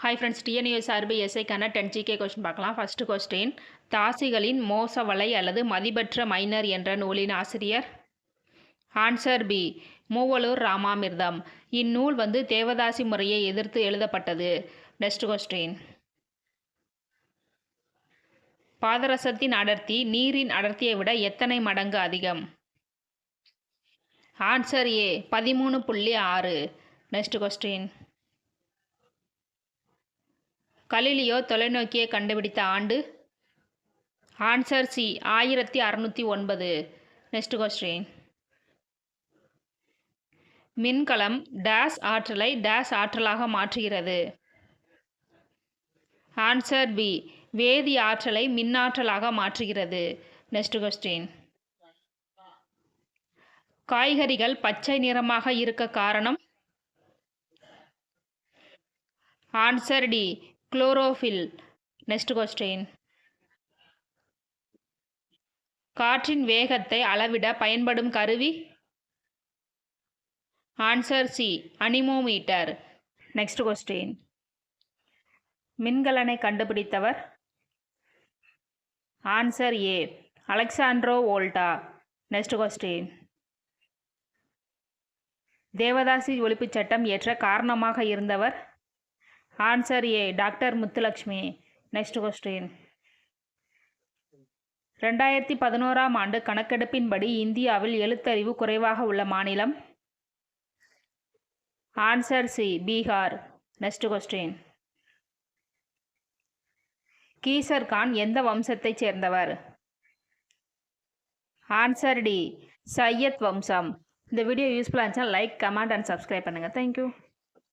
Hi friends, TNUSRB எஸ்ஐக்கான 10 GK question பார்க்கலாம். First question, தாசிகளின் மோசவலை அல்லது மதிபற்ற மைனர் என்ற நூலின் ஆசிரியர்? Answer B, Moovalur Ramamirtham. இந்நூல் தேவதாசி முறையை எதிர்த்து எழுதப்பட்டது. நெக்ஸ்ட் கொஸ்டின், பாதரசத்தின் அடர்த்தி நீரின் அடர்த்தியை விட எத்தனை மடங்கு அதிகம்? Answer A, 13.6. Next question, Galileo தொலைநோக்கியை கண்டுபிடித்த ஆண்டு? Answer C, 1609. நெக்ஸ்ட் கொஸ்டின், மின்கலம் டேஸ் ஆற்றலை டேஸ் ஆற்றலாக மாற்றுகிறது? ஆன்சர் பி, வேதி ஆற்றலை மின்னாற்றலாக மாற்றுகிறது. நெக்ஸ்ட் கொஸ்டின், காய்கறிகள் பச்சை நிறமாக இருக்க காரணம்? Answer D, chlorophyll. Next question, காற்றின் வேகத்தை அளவிட பயன்படும் கருவி? Answer C, anemometer. Next question, மின்கலனை கண்டுபிடித்தவர்? Answer A, Alessandro Volta. Next question, தேவதாசி ஒழிப்புச் சட்டம் இயற்ற காரணமாக இருந்தவர்? Answer A, doctor Muthulakshmi. Next question, 2011ஆம் ஆண்டு கணக்கெடுப்பின்படி இந்தியாவில் எழுத்தறிவு குறைவாக உள்ள மாநிலம்? Answer C, Bihar. Next question, Khizr Khan எந்த வம்சத்தைச் சேர்ந்தவர்? ஆன்சர் டி, சையத் வம்சம். இந்த வீடியோ யூஸ்ஃபுல்லாக இருந்துச்சுன்னா லைக், கமெண்ட் அண்ட் சப்ஸ்கிரைப் பண்ணுங்கள். தேங்க்யூ.